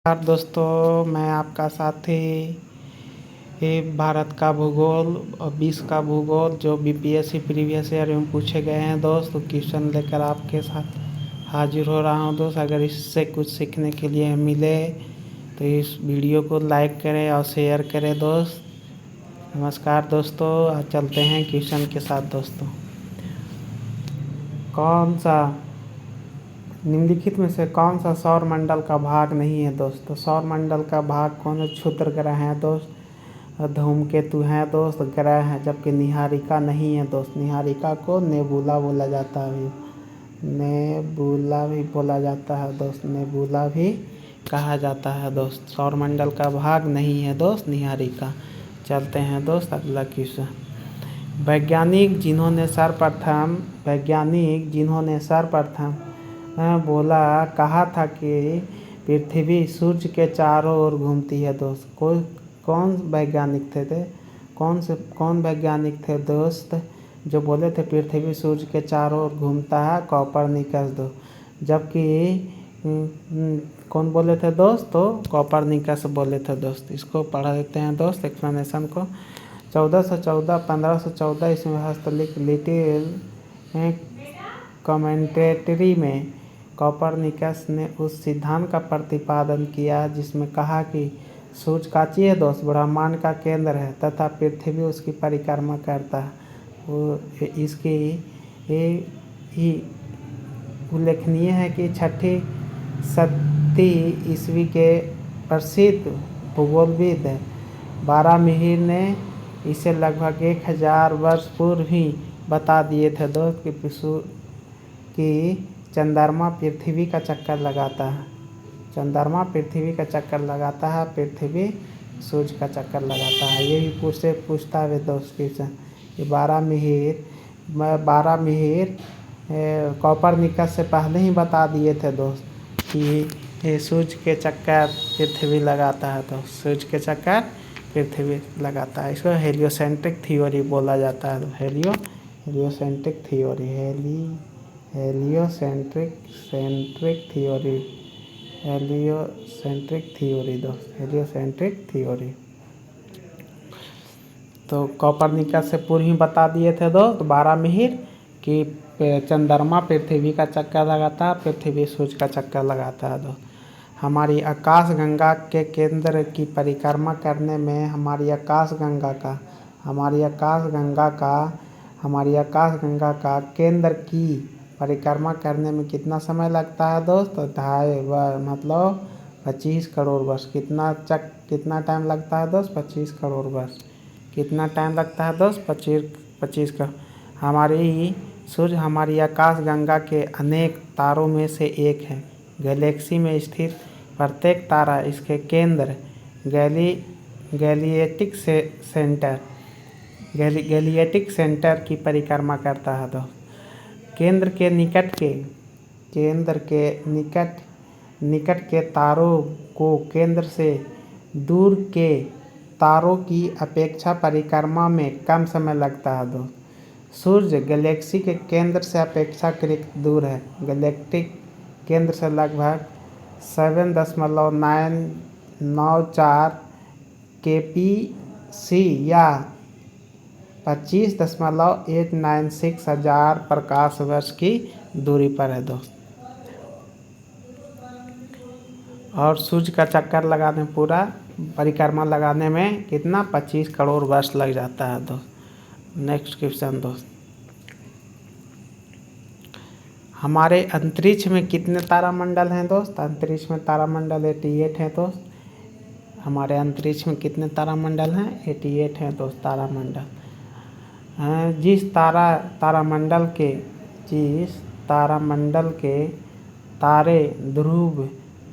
नमस्कार दोस्तों, मैं आपका साथी भारत का भूगोल और विश्व का भूगोल जो बीपीएससी प्रीवियस ईयर में पूछे गए हैं दोस्त, क्वेश्चन लेकर आपके साथ हाजिर हो रहा हूं दोस्त। अगर इससे कुछ सीखने के लिए मिले तो इस वीडियो को लाइक करें और शेयर करें दोस्त। नमस्कार दोस्तों, आज चलते हैं क्वेश्चन के साथ दोस्तों। कौन सा निम्नलिखित में से कौन सा सौर मंडल का भाग नहीं है दोस्तों? सौर मंडल का भाग कौन? क्षुद्र ग्रह हैं दोस्त, धूमकेतु हैं दोस्त, ग्रह हैं, जबकि निहारिका नहीं है दोस्त। निहारिका को नेबुला बोला जाता है, नेबुला भी बोला जाता है दोस्त, नेबुला भी कहा जाता है दोस्त। सौर मंडल का भाग नहीं है दोस्त निहारिका। चलते हैं दोस्त अगला क्वेश्चन। वैज्ञानिक जिन्होंने सर्वप्रथम बोला कहा था कि पृथ्वी सूर्य के चारों ओर घूमती है दोस्त। कौन वैज्ञानिक थे कौन वैज्ञानिक थे दोस्त जो बोले थे पृथ्वी सूर्य के चारों ओर घूमता है? कोपरनिकस दो। जबकि कौन बोले थे दोस्त? तो कोपरनिकस बोले थे दोस्त। इसको पढ़ा देते हैं दोस्त एक्सप्लेनेशन को। 1414 1514 इसमें हस्तलिखित लिटिल कमेंटेटरी में कोपरनिकस ने उस सिद्धांत का प्रतिपादन किया जिसमें कहा कि सूर्य काची है दोस्त, ब्रह्मांड का केंद्र है तथा पृथ्वी उसकी परिक्रमा करता है। वो इसकी ही उल्लेखनीय है कि छठी शती ईस्वी के प्रसिद्ध भूगोलविद बारामीहिर ने इसे लगभग 1000 वर्ष पूर्व ही बता दिए थे दोस्त कि चंद्रमा पृथ्वी का चक्कर लगाता है। चंद्रमा पृथ्वी का चक्कर लगाता है, पृथ्वी सूर्य का चक्कर लगाता है। ये भी पूछता है दोस्त क्वेश्चन। ये बारामीहिर कोपरनिकस से पहले ही बता दिए थे दोस्त कि ये सूर्य के चक्कर पृथ्वी लगाता है, तो सूर्य के चक्कर पृथ्वी लगाता है। इसको हेलियोसेंट्रिक थ्योरी बोला जाता है। Heliocentric theory heliocentric theory. तो कोपरनिकस से पूर्व ही बता दिए थे दोस्त बारामीहिर कि चंद्रमा पृथ्वी का चक्कर लगाता है, पृथ्वी सूर्य का चक्कर लगाता है दोस्त। हमारी आकाशगंगा के केंद्र की परिक्रमा करने में हमारी आकाशगंगा का केंद्र की परिक्रमा करने में कितना समय लगता है दोस्त? 2.5 25 करोड़ वर्ष। कितना टाइम लगता है दोस्त? 25 करोड़ वर्ष। कितना टाइम लगता है दोस्त? 25 का। सूर्य हमारी आकाशगंगा के अनेक तारों में से एक है। गैलेक्सी में स्थित प्रत्येक तारा इसके केंद्र गैलिएटिक सेंटर की परिक्रमा करता है दोस्त। केंद्र के निकट के तारों को केंद्र से दूर के तारों की अपेक्षा परिक्रमा में कम समय लगता है दोस्त। सूर्य गैलेक्सी के केंद्र से अपेक्षाकृत दूर है। गैलेक्टिक केंद्र से लगभग 7.994 kpc या 25.896 हजार प्रकाश वर्ष की दूरी पर है दोस्त। और सूर्य का चक्कर लगाने पूरा परिक्रमा लगाने में कितना? 25 करोड़ वर्ष लग जाता है दोस्त। नेक्स्ट क्वेश्चन दोस्त। हमारे अंतरिक्ष में कितने तारामंडल हैं दोस्त? अंतरिक्ष में तारामंडल 88 हैं दोस्त। हमारे अंतरिक्ष में कितने तारामंडल हैं? 88 हैं दोस्त तारामंडल। जिस तारामंडल के तारे ध्रुव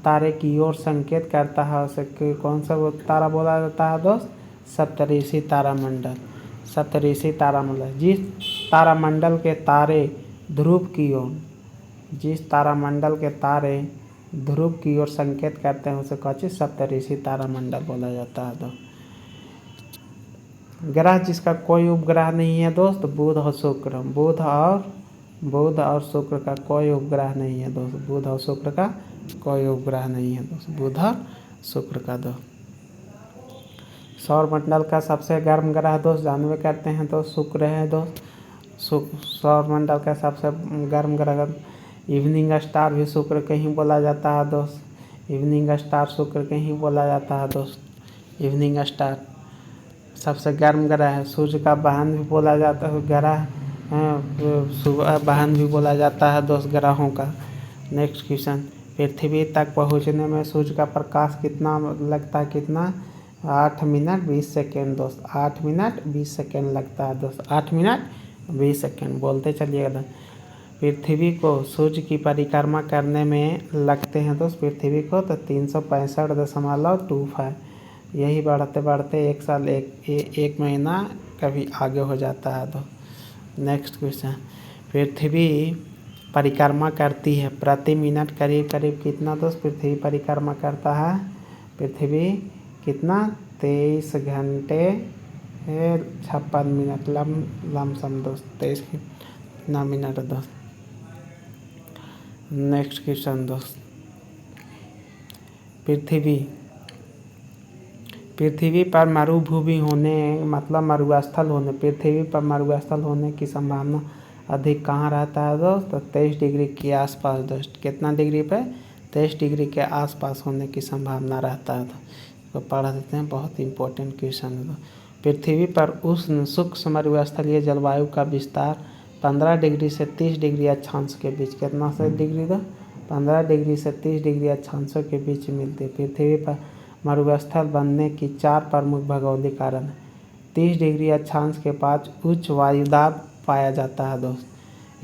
तारे की ओर संकेत करता है उसे कौन सा तारा बोला जाता है दोस्त? सप्तऋषि तारामंडल। सप्तऋषि तारामंडल। जिस तारामंडल के तारे ध्रुव की ओर संकेत करते हैं उसे कौन? सप्तऋषि तारामंडल बोला जाता है दोस्त। ग्रह जिसका कोई उपग्रह नहीं है दोस्त, बुध और शुक्र। बुध और शुक्र का कोई उपग्रह नहीं है दोस्त। बुध और शुक्र का कोई उपग्रह नहीं है दोस्त, बुध और शुक्र का दोस्त। सौर मंडल का सबसे गर्म ग्रह दोस्त जानवे करते हैं दोस्त शुक्र है दोस्त। सौर मंडल का सबसे गर्म ग्रह इवनिंग स्टार भी शुक्र के ही बोला जाता है दोस्त। इवनिंग स्टार शुक्र के ही बोला जाता है दोस्त। इवनिंग स्टार सबसे गर्म ग्रह है। सूर्य का वाहन भी बोला जाता है, ग्रह सुबह वाहन भी बोला जाता है दोस्त ग्रहों का। नेक्स्ट क्वेश्चन, पृथ्वी तक पहुंचने में सूर्य का प्रकाश कितना लगता है, कितना 8 मिनट 20 सेकेंड दोस्त। 8 मिनट 20 सेकेंड लगता है दोस्त। 8 मिनट 20 सेकेंड बोलते चलिएगा दोस्त। पृथ्वी को सूर्य की परिक्रमा करने में लगते हैं दोस्त पृथ्वी को तो 365.25। यही बढ़ते बढ़ते एक साल एक महीना कभी आगे हो जाता है दोस्त। नेक्स्ट क्वेश्चन, पृथ्वी परिक्रमा करती है प्रति मिनट करीब करीब कितना दोस्त पृथ्वी परिक्रमा करता है। पृथ्वी कितना 23 घंटे 56 मिनट लमसम दोस्त। 23 कितना मिनट दोस्त। नेक्स्ट क्वेश्चन दोस्त, पृथ्वी पर मरुभूमि होने मतलब मरुस्थल होने, पृथ्वी पर मरुस्थल होने की संभावना अधिक कहाँ रहता है दोस्त तो 23 डिग्री के आसपास दोस्त। कितना डिग्री पे 23 डिग्री के आसपास होने की संभावना रहता है तो पढ़ देते हैं, बहुत इंपॉर्टेंट क्वेश्चन है। पृथ्वी पर उष्ण सूक्ष्म मरुस्थलीय जलवायु का विस्तार 15 डिग्री से 30 डिग्री अक्षांश के बीच कितना से डिग्री दो 15 डिग्री से 30 डिग्री अक्षांशों के बीच मिलती है। पृथ्वी पर मरुस्थल बनने की 4 प्रमुख भौगोलिक कारण है। 30 डिग्री अक्षांश के पास उच्च वायुदाब पाया जाता है दोस्त।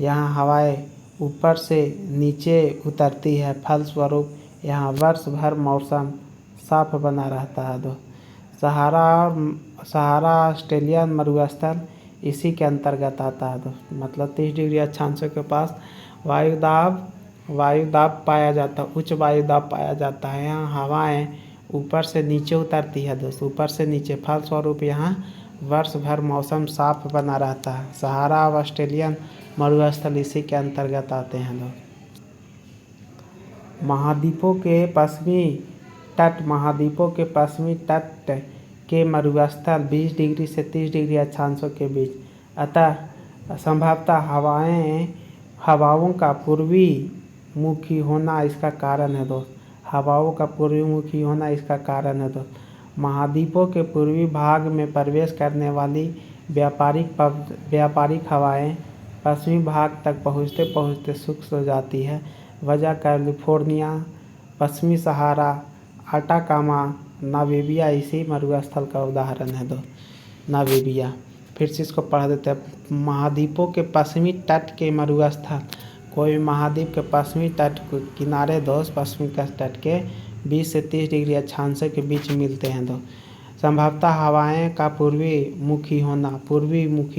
यहाँ हवाएं ऊपर से नीचे उतरती है, फलस्वरूप यहाँ वर्ष भर मौसम साफ बना रहता है दोस्त। सहारा ऑस्ट्रेलियन मरुस्थल इसी के अंतर्गत आता है दोस्त। मतलब 30 डिग्री अक्षांशों के पास वायुदाब पाया जाता है, उच्च वायुदाब पाया जाता है। यहाँ हवाएं ऊपर से नीचे उतरती है दोस्त, ऊपर से नीचे, फलस्वरूप यहाँ वर्ष भर मौसम साफ बना रहता है। सहारा और ऑस्ट्रेलियन मरुस्थल इसी के अंतर्गत आते हैं दोस्त। महाद्वीपों के पश्चिमी तट के मरुस्थल 20 डिग्री से 30 डिग्री अक्षांशों के बीच, अतः संभवतः हवाओं का पूर्वी मुखी होना इसका कारण है दोस्त। हवाओं का पूर्वी मुखी होना इसका कारण है दोस्त। महाद्वीपों के पूर्वी भाग में प्रवेश करने वाली व्यापारिक हवाएं पश्चिमी भाग तक पहुँचते पहुँचते शुष्क हो जाती है। वजह कैलिफोर्निया, पश्चिमी सहारा, अटाकामा, नामीबिया इसी मरुस्थल का उदाहरण है दोस्त। नामीबिया फिर से इसको पढ़ देते हैं। महाद्वीपों के पश्चिमी तट के मरुस्थल, कोई महाद्वीप के पश्चिमी तट किनारे दोस्त पश्चिमी तट के 20 से 30 डिग्री अक्षांशों के बीच मिलते हैं दोस्त। संभवतः हवाएं का पूर्वी मुखी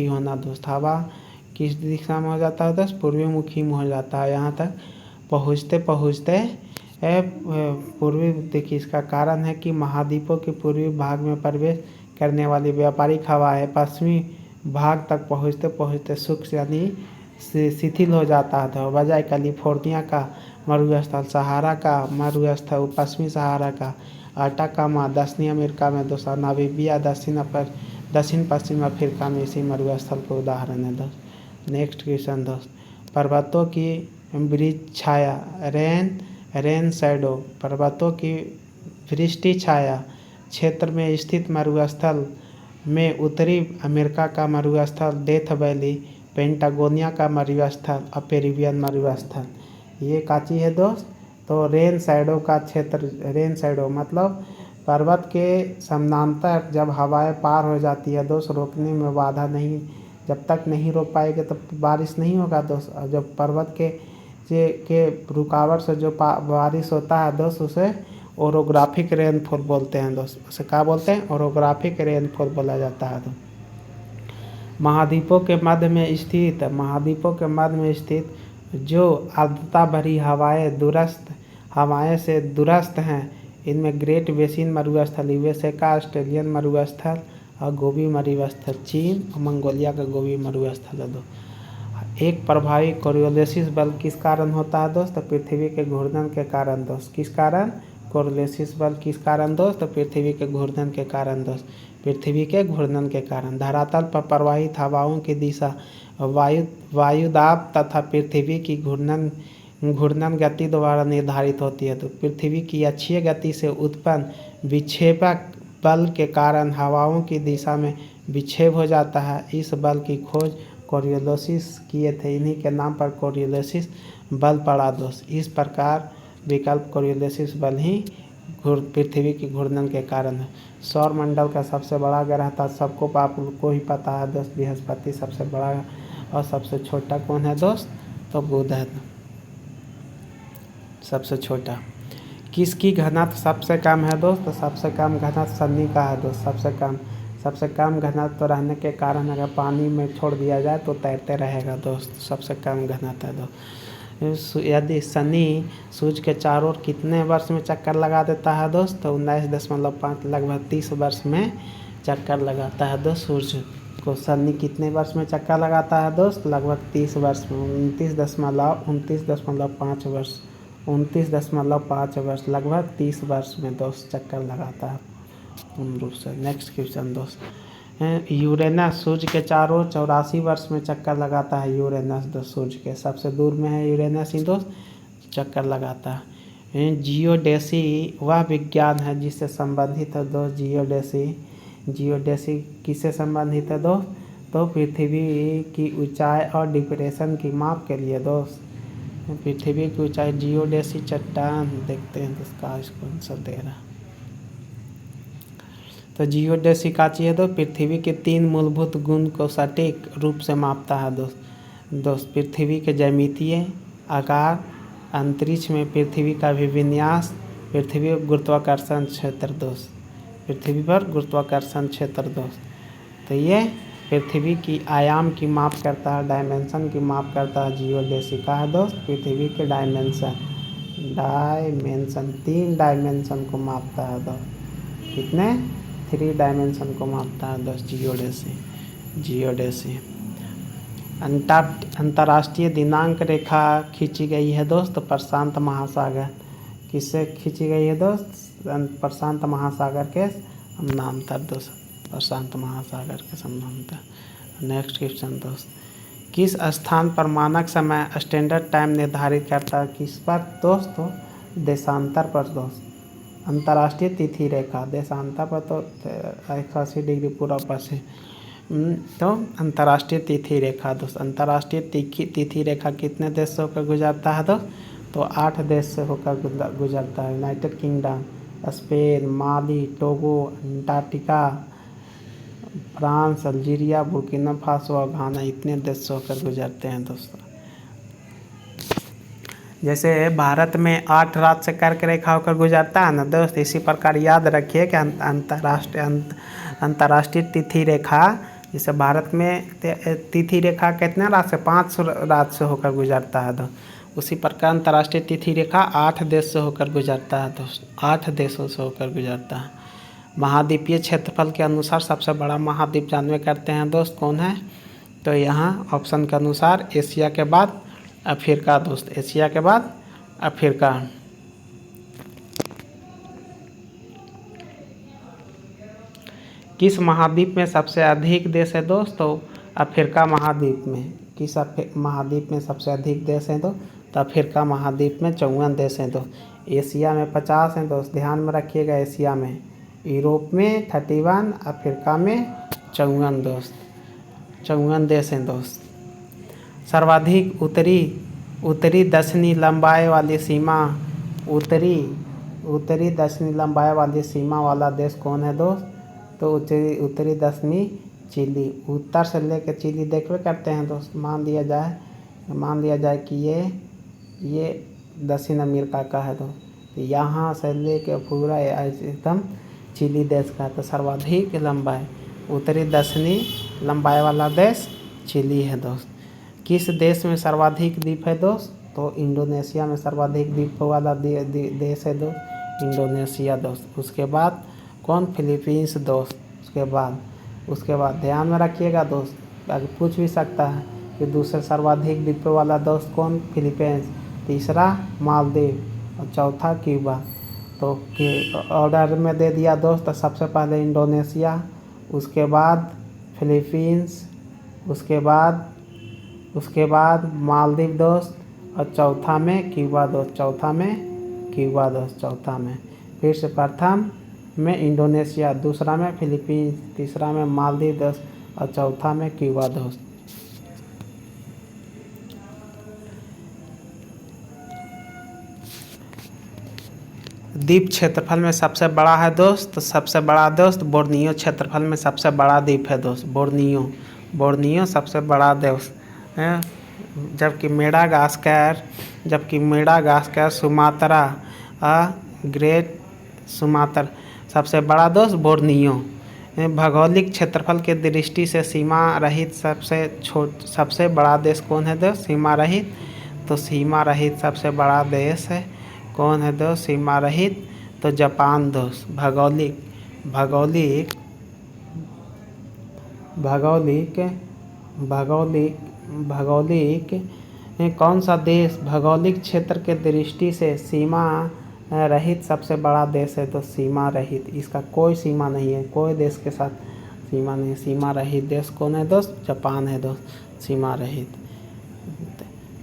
होना दोस्त। हवा किस दिशा में हो जाता है दोस्त, पूर्वी मुखी में हो जाता है। यहाँ तक पहुँचते पहुँचते पूर्वी, देखिए इसका कारण है कि महाद्वीपों के पूर्वी भाग में प्रवेश करने वाली व्यापारिक हवाएं पश्चिमी भाग तक पहुँचते पहुँचते शुष्क यानी शिथिल हो जाता है। तो बजाय कैलिफोर्निया का मरुस्थल, सहारा का मरुस्थल, पश्चिमी सहारा का, अटाकामा दक्षिणी अमेरिका में दोस्त, नामीबिया दक्षिण पश्चिम अफ्रीका में इसी मरुस्थल का उदाहरण है दोस्त। नेक्स्ट क्वेश्चन दोस्त, पर्वतों की वृष्टि छाया रेन शैडो, पर्वतों की वृष्टि छाया क्षेत्र में स्थित मरुस्थल में उत्तरी अमेरिका का मरुस्थल डेथ वैली, पेंटागोनिया का मरुस्थल और पेरिवियन मरुस्थल, ये काची है दोस्त। तो रेन शैडो का क्षेत्र, रेन शैडो मतलब पर्वत के समानांतर जब हवाएं पार हो जाती है दोस्त, रोकने में बाधा नहीं, जब तक नहीं रोक पाएंगे तब बारिश नहीं होगा दोस्त। और जब पर्वत के रुकावट से जो बारिश होता है दोस्त उसे ओरोग्राफिक रेनफॉल बोलते हैं दोस्त। उसे क्या बोलते हैं, ओरोग्राफिक रेनफॉल बोला जाता है। तो महाद्वीपों के मध्य में स्थित जो आर्द्रता भरी हवाएं से दूरस्थ हैं, इनमें ग्रेट बेसिन मरुस्थल, यूएसए का ऑस्ट्रेलियन मरुस्थल और गोबी मरुस्थल, चीन और मंगोलिया का गोबी मरुस्थल है। दो एक प्रभावी कोरियोलिसिस बल किस कारण होता है दोस्त? तो पृथ्वी के घूर्णन के कारण दोस्त। किस कारण? कोरियोलिसिस बल किस कारण दोस्त? तो पृथ्वी के घूर्णन के कारण दोस्त। पृथ्वी के घूर्णन के कारण। धरातल पर प्रवाहित हवाओं की दिशा वायुदाब तथा पृथ्वी की घूर्णन गति द्वारा निर्धारित होती है। तो पृथ्वी की अक्षीय गति से उत्पन्न विक्षेपक बल के कारण हवाओं की दिशा में विक्षेप हो जाता है। इस बल की खोज कोरियोलिसिस किए थे, इन्हीं के नाम पर कोरियोलिसिस बल पड़ा दोस्त। इस प्रकार विकल्प कोरियोलिसिस बल ही पृथ्वी की घूर्णन के कारण है। सौर मंडल का सबसे बड़ा ग्रह था, सबको आपको ही पता है दोस्त, बृहस्पति सबसे बड़ा है। और सबसे छोटा कौन है दोस्त? तो बुध है सबसे छोटा। किसकी घनत्व सबसे कम है दोस्त? तो सबसे कम घनत्व शनि का है दोस्त। सबसे कम घनत्व रहने के कारण अगर पानी में छोड़ दिया जाए तो तैरते रहेगा दोस्त। सबसे कम घनत्व है दोस्त। यदि शनि सूर्य के चारों ओर कितने वर्ष में चक्कर लगा देता है दोस्त? तो 19.5 लगभग 30 वर्ष में चक्कर लगाता है दोस्त। सूर्य को शनि कितने वर्ष में चक्कर लगाता है दोस्त? लगभग 30 वर्ष में। 29.5 वर्ष, 29.5 वर्ष, लगभग 30 वर्ष में दोस्त चक्कर लगाता है पूर्ण रूप से। नेक्स्ट क्वेश्चन दोस्त। यूरेनस सूर्य के चारों 84 वर्ष में चक्कर लगाता है। यूरेनस दोस्त सूर्य के सबसे दूर में है यूरेनस ही दोस्त, चक्कर लगाता है। जियोडेसी वह विज्ञान है जिससे संबंधित है दोस्त। जियोडेसी किससे संबंधित है दोस्त? तो पृथ्वी की ऊंचाई और डिप्रेशन की माप के लिए दोस्त। पृथ्वी की ऊंचाई जियोडेसी चट्टान देखते हैं इसका कौन सा दे रहा। तो जियोडेसी का चाहिए तो पृथ्वी के 3 मूलभूत गुण को सटीक रूप से मापता है दोस्त। पृथ्वी के ज्यामितीय आकार, अंतरिक्ष में पृथ्वी का विन्यास, पृथ्वी गुरुत्वाकर्षण क्षेत्र दोस्त। पृथ्वी पर गुरुत्वाकर्षण क्षेत्र दोस्त। तो ये पृथ्वी की आयाम की माप करता है, डायमेंशन की माप करता है। जियोडेसी का है दोस्त पृथ्वी के डायमेंशन 3 डायमेंशन को मापता है दोस्त। कितने? 3 डायमेंशन को मापता है दोस्त जियोडेसी। अंतर्राष्ट्रीय दिनांक रेखा खींची गई है दोस्त प्रशांत महासागर। किससे खींची गई है दोस्त? प्रशांत महासागर के समानांतर दोस्त। प्रशांत महासागर के समानांतर। नेक्स्ट क्वेश्चन दोस्त। किस स्थान पर मानक समय स्टैंडर्ड टाइम निर्धारित करता है? किस पर दोस्त? तो देशांतर पर दोस्त। अंतर्राष्ट्रीय तिथि रेखा देशांतर पर तो 180 डिग्री पूर्व पश्चिम। तो अंतर्राष्ट्रीय तिथि रेखा दोस्त। अंतर्राष्ट्रीय तिथि रेखा कितने देश से होकर गुजरता है दोस्त? तो 8 देश से होकर गुजरता है। United Kingdom, Spain, Mali, Togo, Antarctica, France, Algeria, Burkina Faso और घाना, इतने देश से होकर गुजरते हैं दोस्तों। जैसे भारत में 8 राज्य से कर्क रेखा होकर गुजरता है ना दोस्त, इसी प्रकार याद रखिए कि अंतर्राष्ट्रीय तिथि रेखा, जैसे भारत में तिथि रेखा कितने राज्य से? 5 राज्य से होकर गुजरता है दोस्त। उसी प्रकार अंतर्राष्ट्रीय तिथि रेखा 8 देश से होकर गुजरता है दोस्त। 8 देशों से होकर गुजरता है। महाद्वीपीय क्षेत्रफल के अनुसार सबसे बड़ा महाद्वीप जानवे करते हैं दोस्त कौन है? तो यहाँ ऑप्शन के अनुसार एशिया के बाद अफ्रीका दोस्त। एशिया के बाद अफ्रीका। किस महाद्वीप में सबसे अधिक देश है दोस्त? तो अफ्रीका महाद्वीप में। किस महाद्वीप में सबसे अधिक देश हैं? तो अफ्रीका महाद्वीप में 54 देश हैं दोस्त। एशिया में 50 हैं दोस्त, ध्यान में रखिएगा। एशिया में, यूरोप में 31, अफ्रीका में 54 दोस्त। 54 देश हैं दोस्त। सर्वाधिक उत्तरी दक्षिणी लंबाई वाली सीमा उत्तरी दक्षिणी लंबाई वाली सीमा वाला देश कौन है दोस्त? तो उत्तरी दक्षिणी चिली। उत्तर से लेकर चिली देखते करते हैं दोस्त। मान लिया जाए कि ये दक्षिण अमेरिका का है दोस्त। यहाँ से लेकर पूरा एकदम चिली देश का। तो सर्वाधिक लंबाई उत्तरी दक्षिणी लंबाई वाला देश चिली है दोस्त। किस देश में सर्वाधिक द्वीप है दोस्त? तो इंडोनेशिया में सर्वाधिक द्वीप वाला देश है दोस्त, इंडोनेशिया दोस्त। उसके बाद कौन? फिलीपींस दोस्त। उसके बाद ध्यान में रखिएगा दोस्त, अगर पूछ भी सकता है कि दूसरे सर्वाधिक द्वीपों वाला दोस्त कौन? फिलीपींस। तीसरा मालदीव और चौथा क्यूबा। तो ऑर्डर में दे दिया दोस्त। तो सबसे पहले इंडोनेशिया, उसके बाद फिलीपींस, उसके बाद मालदीव दोस्त, और चौथा में क्यूबा दोस्त। चौथा में फिर से प्रथम में इंडोनेशिया, दूसरा में फिलीपींस, तीसरा में मालदीव दोस्त और चौथा में क्यूबा दोस्त। द्वीप क्षेत्रफल में सबसे बड़ा है दोस्त। तो सबसे बड़ा दोस्त बोर्नियो क्षेत्रफल में सबसे बड़ा द्वीप है दोस्त, बोर्नियो सबसे बड़ा दोस्त है। जबकि मेडागास्कर सुमात्रा ग्रेट सुमात्रा सबसे बड़ा दोस्त बोर्नियो। भौगोलिक क्षेत्रफल के दृष्टि से सीमा रहित सबसे बड़ा देश कौन है दोस्त? सीमा रहित। तो सीमा रहित सबसे बड़ा देश है कौन है दोस्त? सीमा रहित। तो जापान दोस्त। भौगोलिक कौन सा देश भौगोलिक क्षेत्र के दृष्टि से सीमा रहित सबसे बड़ा देश है? तो सीमा रहित, इसका कोई सीमा नहीं है, कोई देश के साथ सीमा नहीं। सीमा रहित देश कौन है दोस्त? जापान है दोस्त, सीमा रहित।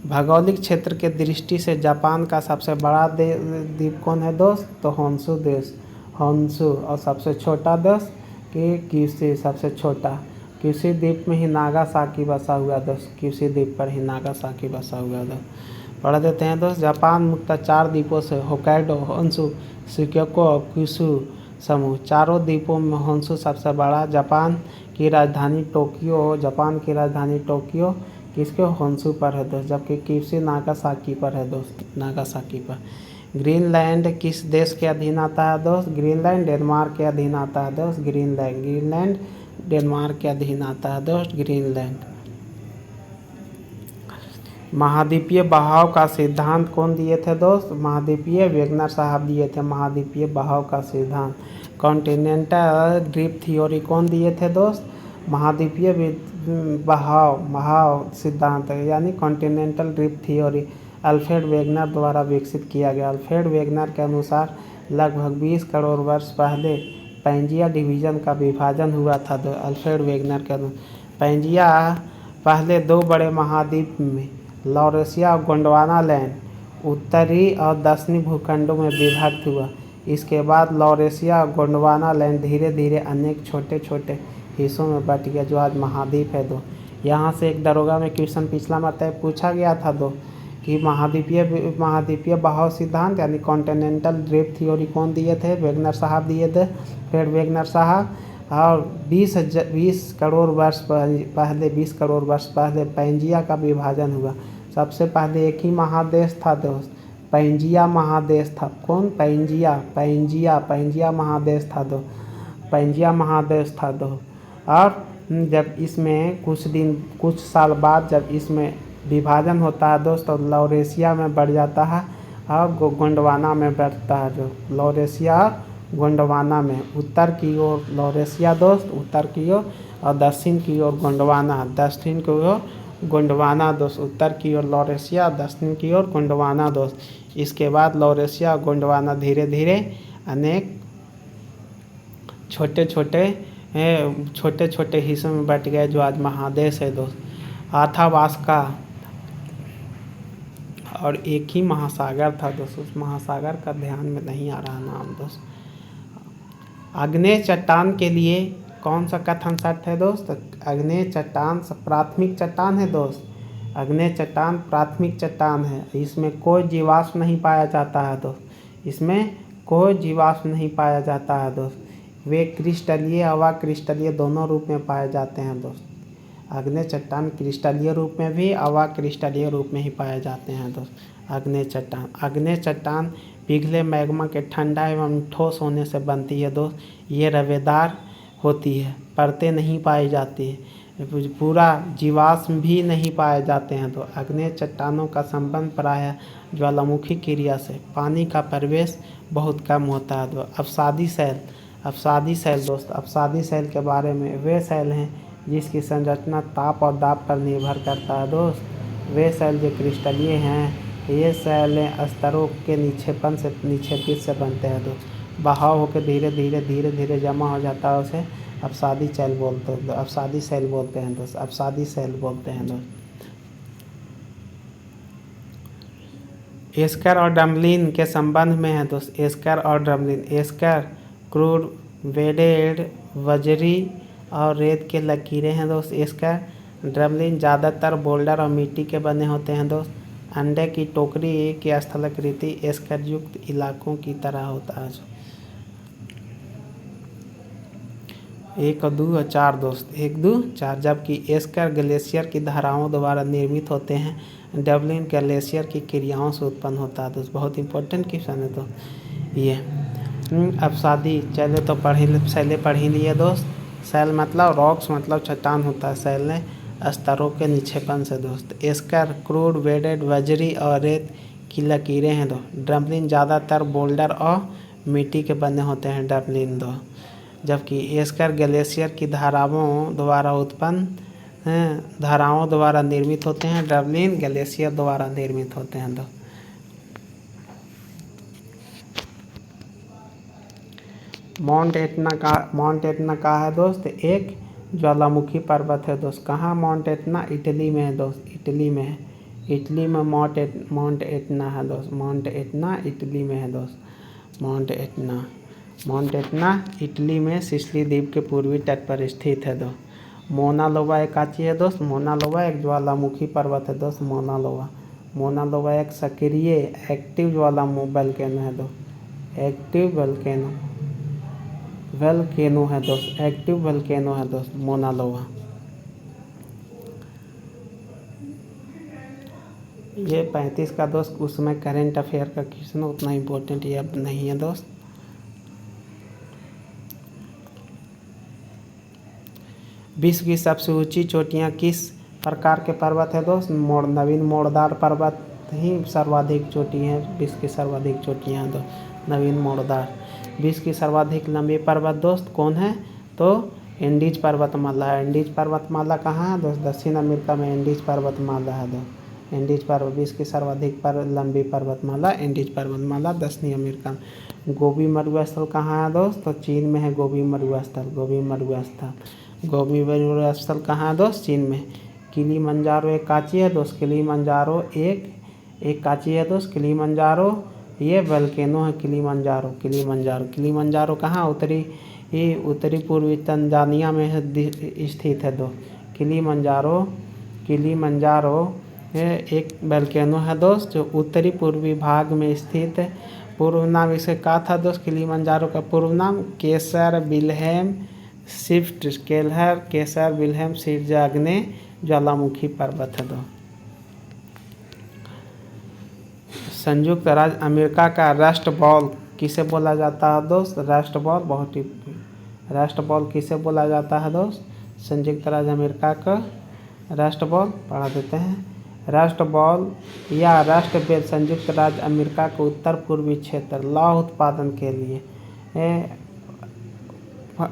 भौगोलिक क्षेत्र के दृष्टि से जापान का सबसे बड़ा द्वीप कौन है दोस्त? तो होन्शु देश, और सबसे छोटा देश कि क्यूशू, सबसे छोटा। क्यूशू द्वीप में ही नागासाकी बसा हुआ दोस्त, क्यूशू द्वीप पर ही नागासाकी बसा हुआ दोस्त। पढ़ देते हैं दोस्त। जापान मुख्यतः 4 द्वीपों से होक्काइडो, होन्शु, शिकोकू और क्यूशू समूह, चारों द्वीपों में होन्शु सबसे बड़ा। जापान की राजधानी टोक्यो किसके? होन्शु पर है दोस्त, जबकि क्यूशू नागासाकी पर है दोस्त, नागासाकी पर। ग्रीनलैंड किस देश के अधीन आता है दोस्त? ग्रीनलैंड डेनमार्क के अधीन आता है दोस्त, ग्रीनलैंड डेनमार्क के अधीन आता है दोस्त, ग्रीनलैंड। महाद्वीपीय बहाव का सिद्धांत कौन दिए थे दोस्त? महाद्वीपीय वेगनर साहब दिए थे महाद्वीपीय बहाव का सिद्धांत। कॉन्टिनेंटल ड्रिफ्ट थ्योरी कौन दिए थे दोस्त? महाद्वीपीय बहाव सिद्धांत यानी continental drift theory Alfred Wegener द्वारा विकसित किया गया। अल्फ्रेड वेगनर के अनुसार लगभग 20 करोड़ वर्ष पहले पैंजिया डिवीज़न का विभाजन हुआ था। अल्फ्रेड वेगनर के अनुसार पैंजिया पहले 2 बड़े महाद्वीप में लॉरेशिया और गोंडवाना लैंड उत्तरी और दक्षिणी भूखंडों में विभक्त हुआ। इसके बाद लॉरेशिया और गोंडवाना लैंड धीरे धीरे अनेक छोटे छोटे हिस्सों में बट गया, जो आज महाद्वीप है। यहाँ से एक दरोगा में क्वेश्चन पिछला मतलब पूछा गया था कि महाद्वीपीय बहाव सिद्धांत यानी कॉन्टिनेंटल ड्रिफ्ट थ्योरी कौन दिए थे? वेगनर साहब दिए थे, फ्रेड वेगनर साहब। और 20 करोड़ वर्ष पहले पैंजिया का विभाजन हुआ। सबसे पहले एक ही महादेश था दोस्त, पैंजिया महादेश था। कौन? पैंजिया महादेश था दो। और जब इसमें कुछ साल बाद जब इसमें विभाजन होता है दोस्त, तो लॉरेशिया में बढ़ जाता है और गोंडवाना में बढ़ता है। जो लॉरेशिया गोंडवाना में, उत्तर की ओर लॉरेशिया दोस्त, उत्तर की ओर, और दक्षिण की ओर गोंडवाना, दोस्त। उत्तर की ओर लॉरेशिया, दक्षिण की ओर गोंडवाना दोस्त। इसके बाद लॉरेशिया गोंडवाना धीरे धीरे अनेक छोटे छोटे हिस्सों में बट गए, जो आज महादेश है दोस्त। आथावास्का और एक ही महासागर था दोस्त, उस महासागर का ध्यान में नहीं आ रहा नाम दोस्त। आग्नेय चट्टान के लिए कौन सा कथन सत्य है दोस्त? आग्नेय चट्टान प्राथमिक चट्टान है दोस्त, आग्नेय चट्टान प्राथमिक चट्टान है। इसमें कोई जीवाश्म नहीं पाया जाता है दोस्त, इसमें कोई जीवाश्म नहीं पाया जाता है दोस्त। वे क्रिस्टलीय, अवाक्रिस्टलीय दोनों रूप में पाए जाते हैं दोस्त। आग्नेय चट्टान क्रिस्टलीय रूप में भी, अवाक्रिस्टलीय रूप में ही पाए जाते हैं दोस्त। आग्नेय चट्टान पिघले मैग्मा के ठंडा एवं ठोस होने से बनती है दोस्त। ये रवेदार होती है, परतें नहीं पाई जाती है, पूरा जीवाश्म भी नहीं पाए जाते हैं। तो आग्नेय चट्टानों का संबंध प्रायः ज्वालामुखी क्रिया से, पानी का प्रवेश बहुत कम होता है। तो अवसादी सेल दोस्त, अवसादी सेल के बारे में, वे सेल हैं जिसकी संरचना ताप और दाब पर निर्भर करता है दोस्त। वे सेल जो क्रिस्टलीय हैं, ये सेल स्तरों के निक्षेपित से बनते हैं दोस्त। बहाव होकर धीरे धीरे जमा हो जाता है, उसे अपसादी सेल बोलते हैं दोस्त। अपसादी सेल बोलते हैं दोस्त। एस्कर और ड्रमलिन के संबंध में है दोस्त। एस्कर और ड्रमलिन। एस्कर क्रूड वेडेड वजरी और रेत के लकीरें हैं दोस्त। एस्कर ड्रमलिन ज़्यादातर बोल्डर और मिट्टी के बने होते हैं दोस्त। अंडे की टोकरी की स्थलाकृति एस्कर युक्त इलाकों की तरह होता है। 1 और 2 और 4 दोस्त। 1 2 4। जबकि एस्कर ग्लेशियर की धाराओं द्वारा निर्मित होते हैं, ड्रमलिन ग्लेशियर की क्रियाओं से उत्पन्न होता है दोस्त। बहुत इंपॉर्टेंट क्वेश्चन है तो ये। अपसादी चले तो पहले पढ़ ही लिए दोस्त। सेल मतलब रॉक्स मतलब चट्टान होता है, सेल ने स्तरों के निक्षेपण से दोस्त। एस्कर क्रूड वेडेड वजरी और रेत की लकीरें हैं दोस्त। ड्रमलिन ज़्यादातर बोल्डर और मिट्टी के बने होते हैं ड्रमलिन दो। जबकि एस्कर ग्लेशियर की धाराओं द्वारा निर्मित होते हैं, ड्रमलिन ग्लेशियर द्वारा निर्मित होते हैं दो। माउंट एटना का है दोस्त एक ज्वालामुखी पर्वत है दोस्त। कहाँ माउंट एटना? इटली में है दोस्त। इटली में माउंट एटना है दोस्त। माउंट एटना इटली में है दोस्त। माउंट एटना इटली में सिसिली द्वीप के पूर्वी तट पर स्थित है दोस्त। मोना लोवा एक काची है दोस्त। मोना लोवा एक ज्वालामुखी पर्वत है दोस्त। मोना लोवा एक सक्रिय एक्टिव ज्वालामुखी वोल्केनो है दोस्त। एक्टिव वोल्केनो है दोस्त। एक्टिव वोल्केनो है दोस्त मोना लोवा। ये 35 का दोस्त उसमें करेंट अफेयर का क्वेश्चन, उतना इम्पोर्टेंट ये अब नहीं है दोस्त। विश्व की सबसे ऊंची चोटियां किस प्रकार के पर्वत है दोस्त? नवीन मोड़दार पर्वत ही सर्वाधिक चोटी है। विश्व की सर्वाधिक चोटियां दोस्त नवीन मोड़दार। विश्व की सर्वाधिक लंबी पर्वत दोस्त कौन है? तो एंडीज पर्वतमाला है। एंडीज पर्वतमाला कहाँ है दोस्त? दक्षिण अमेरिका में एंडीज पर्वतमाला है दोस्त। एंडीज पर्वत विश्व की सर्वाधिक लंबी पर्वतमाला एंडीज पर्वतमाला दक्षिण अमेरिका में। गोबी मरुस्थल कहाँ है दोस्त? तो चीन में है गोबी मरुस्थल। गोबी मरुस्थल कहाँ है दोस्त? चीन में। किलीमंजारो एक काची है दोस्त। किलीमंजारो एक काची है दोस्त। किलीमंजारो ये वोल्केनो है। किलीमंजारो कहाँ? उत्तरी पूर्वी तंजानिया में स्थित है दोस्त। किलीमंजारो एक वोल्केनो है दोस्त जो उत्तरी पूर्वी भाग में स्थित है। पूर्व नाम इसे क्या था दोस्त? किलीमंजारो का पूर्व नाम केसर विल्हेम शिफ्टजाग्ने ज्वालामुखी पर्वत है दोस्त। संयुक्त राज्य अमेरिका का राष्ट्रबॉल किसे बोला जाता है दोस्त? राष्ट्रबॉल किसे बोला जाता है दोस्त? संयुक्त राज्य अमेरिका का राष्ट्रबॉल पढ़ा देते हैं। राष्ट्रबॉल या राष्ट्रवेद संयुक्त राज्य अमेरिका के उत्तर पूर्वी क्षेत्र लौह उत्पादन के लिए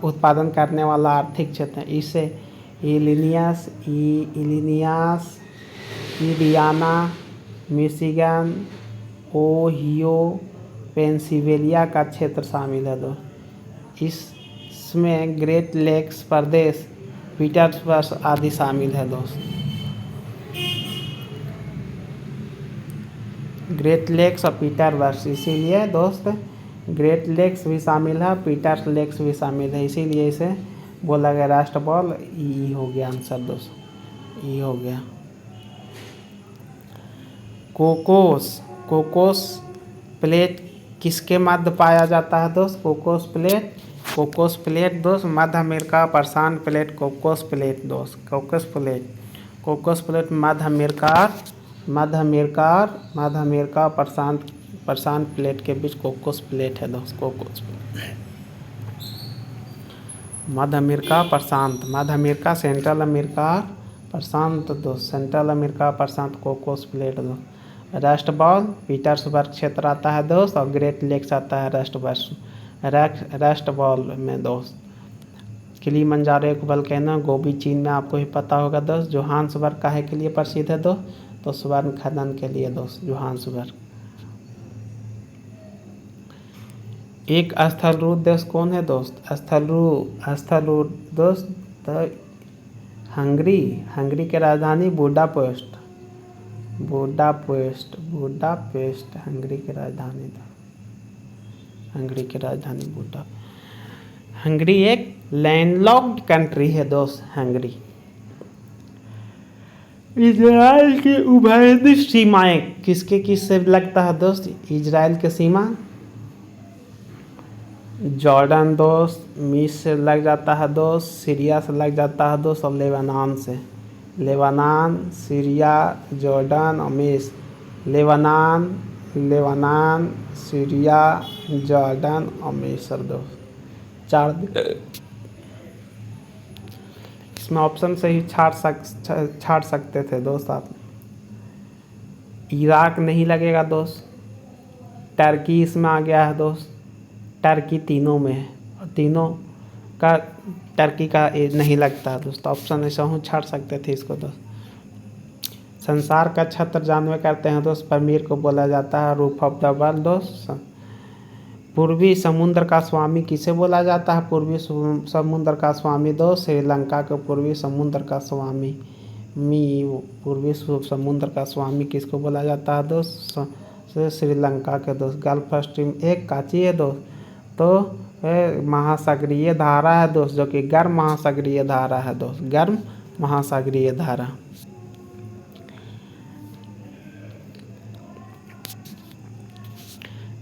उत्पादन करने वाला आर्थिक क्षेत्र है। इसे इलिनियास, इंडियाना, मिशिगन, ओहियो, पेंसिल्वेनिया का क्षेत्र शामिल है दोस्त। इसमें ग्रेट लेक्स प्रदेश, पीटर्सबर्ग आदि शामिल है दोस्त। ग्रेट लेक्स और पीटर्सबर्ग, इसीलिए दोस्त ग्रेट लेक्स भी शामिल है, पीटर्स लेक्स भी शामिल है, इसीलिए इसे बोला गया राष्ट्रबॉल। ई हो गया आंसर दोस्त, ई हो गया। कोकोस प्लेट किसके मध्य पाया जाता है दोस्त? कोकोस प्लेट दोस्त मध्य अमेरिका प्रशांत प्लेट। कोकोस प्लेट मध्य अमेरिका प्रशांत प्लेट के बीच कोकोस प्लेट है दोस्त। मध्य अमेरिका सेंट्रल अमेरिका प्रशांत दोस्त। सेंट्रल अमेरिका प्रशांत कोकोस प्लेट दोस्त। राष्ट्रबॉल पीटर्सबर्ग क्षेत्र आता है दोस्त और ग्रेट लेक्स आता है राष्ट्रबॉल में दोस्त। किलिमंजारो एक वोल्केनो, गोबी चीन में आपको ही पता होगा दोस्त। जोहान्सबर्ग काहे के लिए प्रसिद्ध है दोस्त? तो स्वर्ण खनन के लिए दोस्त जोहान्सबर्ग। एक स्थलरूप देश कौन है दोस्त? स्थलरूप दोस्त तो हंगरी की राजधानी बुडापेस्ट हंगरी की राजधानी था। हंगरी की राजधानी बुडा। हंगरी एक लैंडलॉक्ड कंट्री है दोस्त हंगरी। इजराइल की उभयनिष्ठ सीमाएं किससे लगता है दोस्त? इजराइल की सीमा जॉर्डन दोस्त, मिस्र से लग जाता है दोस्त, सीरिया से लग जाता है दोस्त, और लेबनान से। लेबनान, सीरिया, जॉर्डन और मिस्र। लेबनान, सीरिया, जॉर्डन और मिस्र दोस्त। 4 इसमें ऑप्शन से ही छाड़ सकते थे दोस्त आप। इराक नहीं लगेगा दोस्त। टर्की इसमें आ गया है दोस्त। टर्की तीनों में है और तीनों का टर्की का नहीं लगता दोस्त। ऑप्शन ऐसा हूँ छाड़ सकते थे इसको दोस्त। संसार का छत्र जानवे करते हैं दोस्त परमीर को बोला जाता है रूफ ऑफ द वर्ल्ड दोस्त। पूर्वी समुद्र का स्वामी किसे बोला जाता है? पूर्वी समुद्र का स्वामी दोस्त श्रीलंका के पूर्वी समुद्र का स्वामी पूर्वी समुद्र का स्वामी किसको बोला जाता है दोस्त? श्रीलंका के दोस्त। गल्फ स्ट्रीम एक काची है दोस्त? तो महासागरीय धारा है दोस्त, जो कि गर्म महासागरीय धारा है दोस्त। गर्म महासागरीय धारा।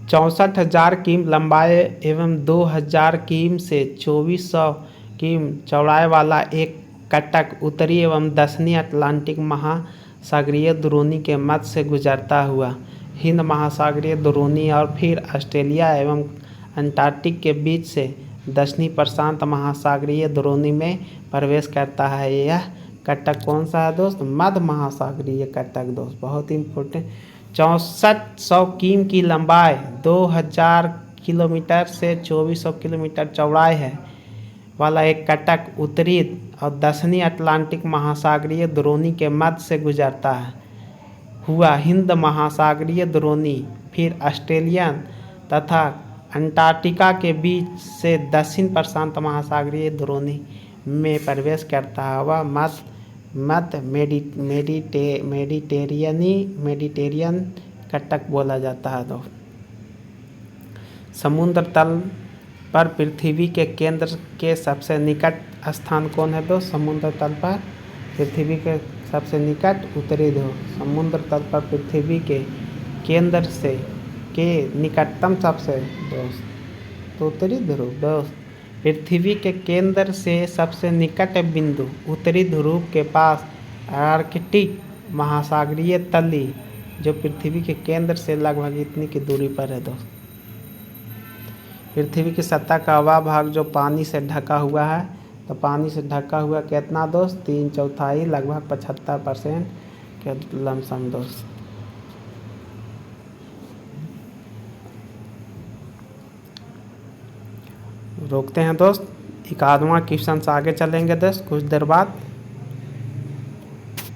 चौंसठ 1000 किम लंबाई एवं 2000 किम से 2400 किम चौड़ाई वाला एक कटक उत्तरी एवं दक्षिणी अटलांटिक महासागरीय द्रोणी के मध्य से गुजरता हुआ हिंद महासागरीय द्रोणी और फिर ऑस्ट्रेलिया एवं अंटार्कटिक के बीच से दक्षिणी प्रशांत महासागरीय द्रोणी में प्रवेश करता है। यह कटक कौन सा है दोस्त? मध्य महासागरीय कटक दोस्त। बहुत ही इम्पोर्टेंट। 6400 किम की लंबाई 2000 किलोमीटर से 2400 किलोमीटर चौड़ाई है वाला एक कटक उत्तरी और दक्षिणी अटलांटिक महासागरीय द्रोणी के मध्य से गुजरता है हुआ हिंद महासागरीय द्रोणी फिर ऑस्ट्रेलियन तथा अंटार्कटिका के बीच से दक्षिण प्रशांत महासागरीय द्रोणी में प्रवेश करता हुआ मध्य मेडिटेरियन कटक बोला जाता है। तो समुद्र तल पर पृथ्वी के केंद्र के सबसे निकट स्थान कौन है दोस्त? समुद्र तल पर पृथ्वी के सबसे निकट उत्तरी ध्रुव। समुद्र तल पर पृथ्वी के केंद्र से के निकटतम सबसे दोस्त तो उत्तरी ध्रुव दोस्त। पृथ्वी के केंद्र से सबसे निकट बिंदु उत्तरी ध्रुव के पास आर्कटिक महासागरीय तली जो पृथ्वी के केंद्र से लगभग इतनी की दूरी पर है दोस्त। पृथ्वी की सतह का हवा भाग जो पानी से ढका हुआ है, तो पानी से ढका हुआ कितना दोस्त? 3/4 लगभग 75% के लमसम दोस्त। रोकते हैं दोस्त, 1 आधवां क्वेश्चन से आगे चलेंगे दोस्त कुछ देर बाद।